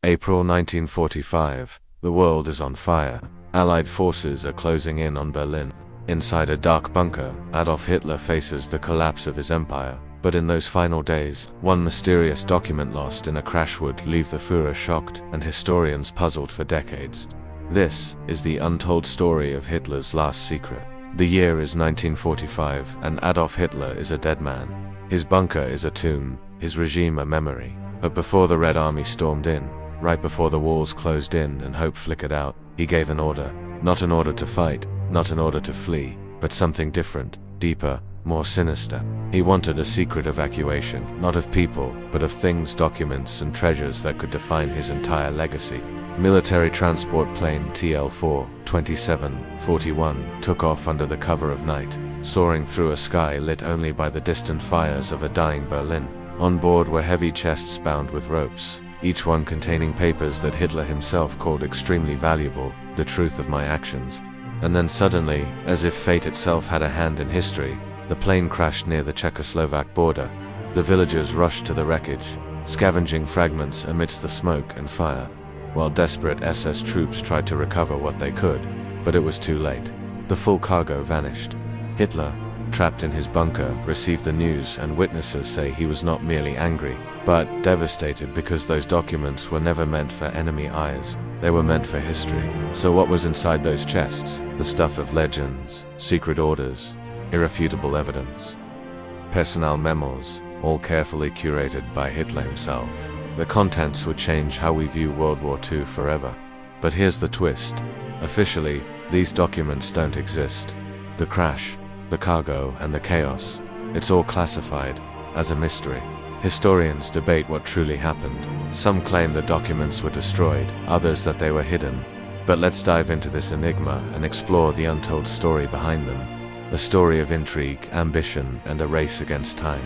April 1945. The world is on fire. Allied forces are closing in on Berlin. Inside a dark bunker, Adolf Hitler faces the collapse of his empire. But in those final days, one mysterious document lost in a crash would leave the Führer shocked and historians puzzled for decades. This is the untold story of Hitler's last secret. The year is 1945, and Adolf Hitler is a dead man. His bunker is a tomb, his regime a memory. But before the Red Army stormed in, right before the walls closed in and hope flickered out, he gave an order. Not an order to fight, not an order to flee, but something different, deeper, more sinister. He wanted a secret evacuation, not of people, but of things, documents, and treasures that could define his entire legacy. Military transport plane TL-4, 2741, took off under the cover of night, soaring through a sky lit only by the distant fires of a dying Berlin. On board were heavy chests bound with ropes, each one containing papers that Hitler himself called extremely valuable, the truth of my actions. And then suddenly, as if fate itself had a hand in history, the plane crashed near the Czechoslovak border. The villagers rushed to the wreckage, scavenging fragments amidst the smoke and fire, while desperate SS troops tried to recover what they could, but it was too late. The full cargo vanished. Hitler, trapped in his bunker, received the news, and witnesses say he was not merely angry, but devastated because those documents were never meant for enemy eyes. They were meant for history. So what was inside those chests? The stuff of legends, secret orders, irrefutable evidence. Personnel memos, all carefully curated by Hitler himself. The contents would change how we view World War II forever. But here's the twist. Officially, these documents don't exist. The crash, the cargo, and the chaos, it's all classified as a mystery. Historians debate what truly happened. Some claim the documents were destroyed, others that they were hidden. But let's dive into this enigma and explore the untold story behind them. A story of intrigue, ambition, and a race against time.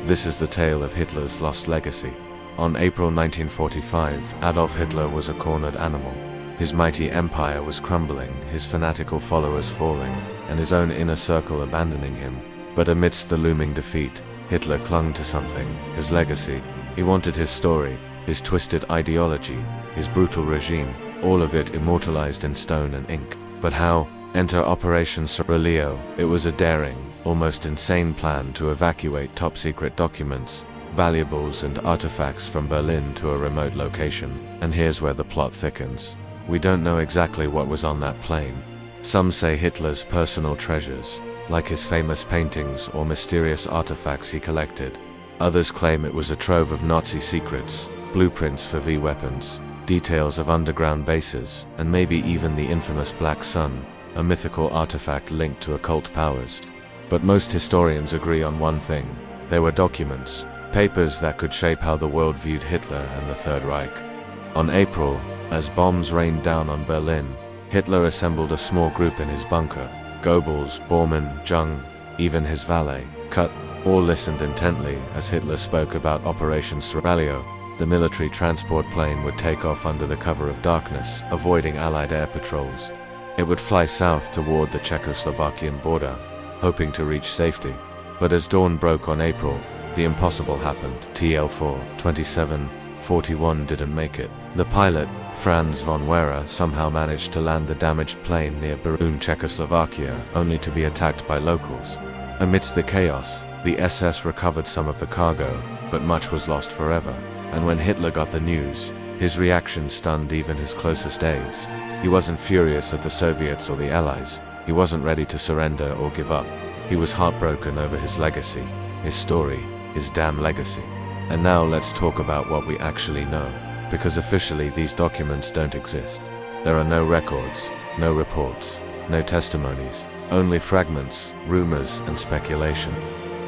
This is the tale of Hitler's lost legacy. On April 1945, Adolf Hitler was a cornered animal. His mighty empire was crumbling, his fanatical followers falling, and his own inner circle abandoning him. But amidst the looming defeat, Hitler clung to something, his legacy. He wanted his story, his twisted ideology, his brutal regime, all of it immortalized in stone and ink. But how? Enter Operation Cerilio. It was a daring, almost insane plan to evacuate top-secret documents, valuables, and artifacts from Berlin to a remote location. And here's where the plot thickens. We don't know exactly what was on that plane. Some say Hitler's personal treasures, like his famous paintings or mysterious artifacts he collected. Others claim it was a trove of Nazi secrets, blueprints for V weapons, details of underground bases, and maybe even the infamous Black Sun, a mythical artifact linked to occult powers. But most historians agree on one thing. There were documents, papers that could shape how the world viewed Hitler and the Third Reich. On April, as bombs rained down on Berlin, Hitler assembled a small group in his bunker. Goebbels, Bormann, Jung, even his valet, Kut, all listened intently as Hitler spoke about Operation Cerilio. The military transport plane would take off under the cover of darkness, avoiding Allied air patrols. It would fly south toward the Czechoslovakian border, hoping to reach safety. But as dawn broke on April, the impossible happened. TL-4, 2741 didn't make it. The pilot, Franz von Wehrer, somehow managed to land the damaged plane near Berun, Czechoslovakia, only to be attacked by locals. Amidst the chaos, the SS recovered some of the cargo, but much was lost forever. And when Hitler got the news, his reaction stunned even his closest aides. He wasn't furious at the Soviets or the Allies. He wasn't ready to surrender or give up. He was heartbroken over his legacy, his story, his damn legacy. And now let's talk about what we actually know. Because officially these documents don't exist. There are no records, no reports, no testimonies, only fragments, rumors, and speculation.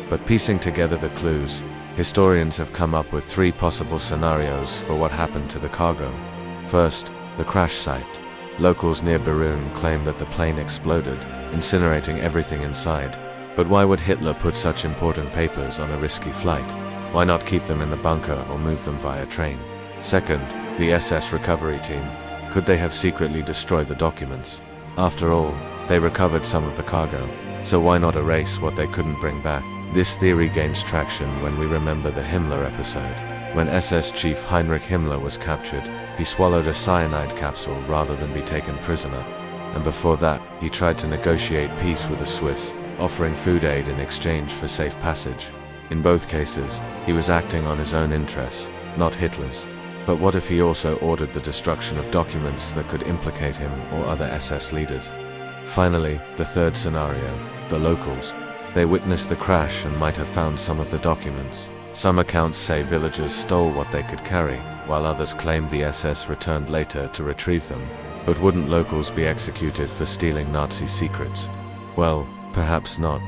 But piecing together the clues, historians have come up with three possible scenarios for what happened to the cargo. First, the crash site. Locals near Berun claim that the plane exploded, incinerating everything inside. But why would Hitler put such important papers on a risky flight? Why not keep them in the bunker or move them via train? Second, the SS recovery team. Could they have secretly destroyed the documents? After all, they recovered some of the cargo, so why not erase what they couldn't bring back? This theory gains traction when we remember the Himmler episode. When SS chief Heinrich Himmler was captured, he swallowed a cyanide capsule rather than be taken prisoner. And before that, he tried to negotiate peace with the Swiss, offering food aid in exchange for safe passage. In both cases, he was acting on his own interests, not Hitler's. But what if he also ordered the destruction of documents that could implicate him or other SS leaders? Finally, the third scenario, the locals. They witnessed the crash and might have found some of the documents. Some accounts say villagers stole what they could carry, while others claimed the SS returned later to retrieve them. But wouldn't locals be executed for stealing Nazi secrets? Well, perhaps not.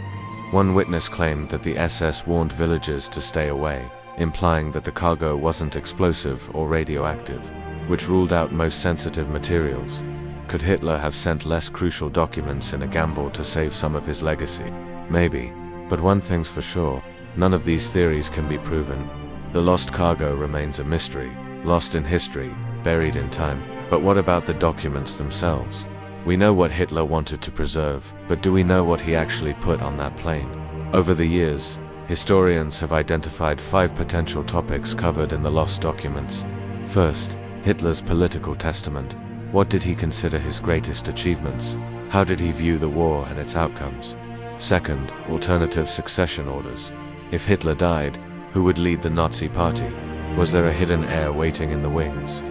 One witness claimed that the SS warned villagers to stay away, implying that the cargo wasn't explosive or radioactive, which ruled out most sensitive materials. Could Hitler have sent less crucial documents in a gamble to save some of his legacy? Maybe. But one thing's for sure, none of these theories can be proven. The lost cargo remains a mystery, lost in history, buried in time. But what about the documents themselves? We know what Hitler wanted to preserve, but do we know what he actually put on that plane? Over the years, historians have identified 5 potential topics covered in the lost documents. First, Hitler's political testament. What did he consider his greatest achievements? How did he view the war and its outcomes? Second, alternative succession orders. If Hitler died, who would lead the Nazi party? Was there a hidden heir waiting in the wings?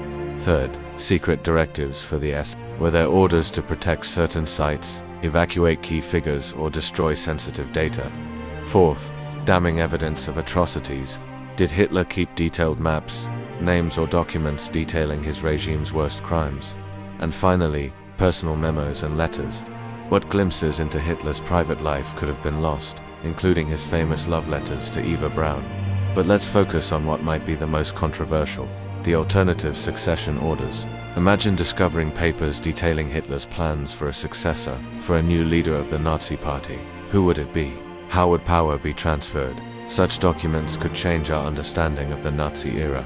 Third, secret directives for the SS. Were there orders to protect certain sites, evacuate key figures, or destroy sensitive data? Fourth, damning evidence of atrocities. Did Hitler keep detailed maps, names, or documents detailing his regime's worst crimes? And finally, personal memos and letters. What glimpses into Hitler's private life could have been lost, including his famous love letters to Eva Braun? But let's focus on what might be the most controversial, the alternative succession orders. Imagine discovering papers detailing Hitler's plans for a successor, for a new leader of the Nazi party. Who would it be? How would power be transferred? Such documents could change our understanding of the Nazi era.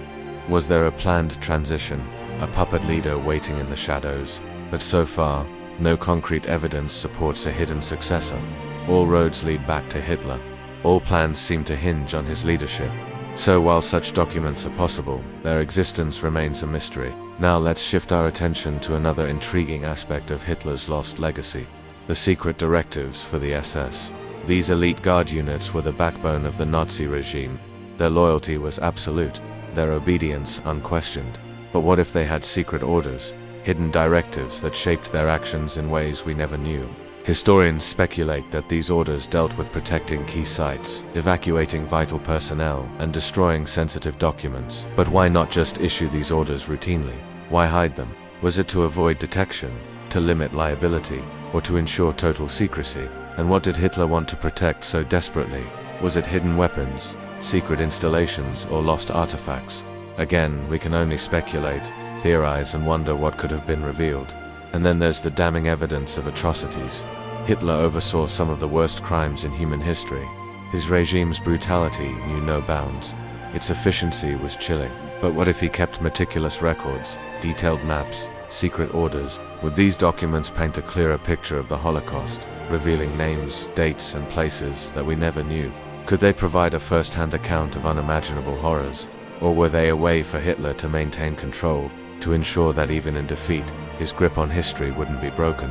Was there a planned transition, a puppet leader waiting in the shadows? But so far, no concrete evidence supports a hidden successor. All roads lead back to Hitler. All plans seem to hinge on his leadership. So while such documents are possible, their existence remains a mystery. Now let's shift our attention to another intriguing aspect of Hitler's lost legacy: the secret directives for the SS. These elite guard units were the backbone of the Nazi regime. Their loyalty was absolute, their obedience unquestioned. But what if they had secret orders, hidden directives that shaped their actions in ways we never knew? Historians speculate that these orders dealt with protecting key sites, evacuating vital personnel, and destroying sensitive documents. But why not just issue these orders routinely? Why hide them? Was it to avoid detection, to limit liability, or to ensure total secrecy? And what did Hitler want to protect so desperately? Was it hidden weapons, secret installations, or lost artifacts? Again, we can only speculate, theorize, and wonder what could have been revealed. And then there's the damning evidence of atrocities. Hitler oversaw some of the worst crimes in human history. His regime's brutality knew no bounds. Its efficiency was chilling. But what if he kept meticulous records, detailed maps, secret orders? Would these documents paint a clearer picture of the Holocaust, revealing names, dates, and places that we never knew? Could they provide a first-hand account of unimaginable horrors? Or were they a way for Hitler to maintain control, to ensure that even in defeat, his grip on history wouldn't be broken?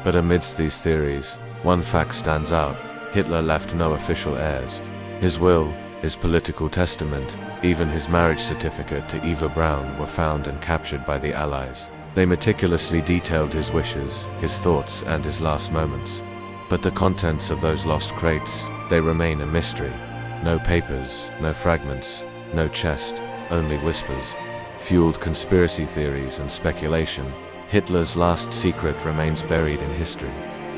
But amidst these theories, one fact stands out: Hitler left no official heirs. His will, his political testament, even his marriage certificate to Eva Braun were found and captured by the Allies. They meticulously detailed his wishes, his thoughts, and his last moments. But the contents of those lost crates, they remain a mystery. No papers, no fragments, no chest, only whispers. Fueled conspiracy theories and speculation, Hitler's last secret remains buried in history.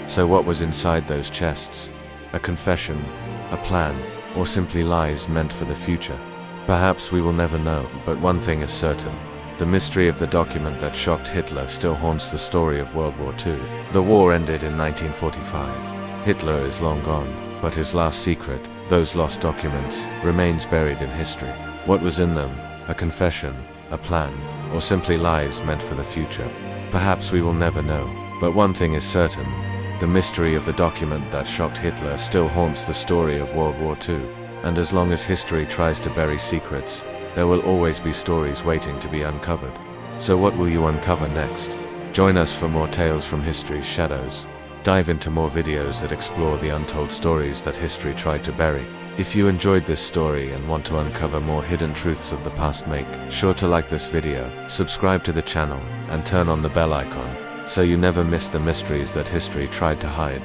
So what was inside those chests? A confession, a plan, or simply lies meant for the future? Perhaps we will never know, but one thing is certain. The mystery of the document that shocked Hitler still haunts the story of World War II. The war ended in 1945. Hitler is long gone, but his last secret, those lost documents, remains buried in history. What was in them? A confession, a plan, or simply lies meant for the future? Perhaps we will never know, but one thing is certain. The mystery of the document that shocked Hitler still haunts the story of World War II, and as long as history tries to bury secrets, there will always be stories waiting to be uncovered. So what will you uncover next? Join us for more tales from history's shadows. Dive into more videos that explore the untold stories that history tried to bury. If you enjoyed this story and want to uncover more hidden truths of the past, make sure to like this video, subscribe to the channel, and turn on the bell icon, so you never miss the mysteries that history tried to hide.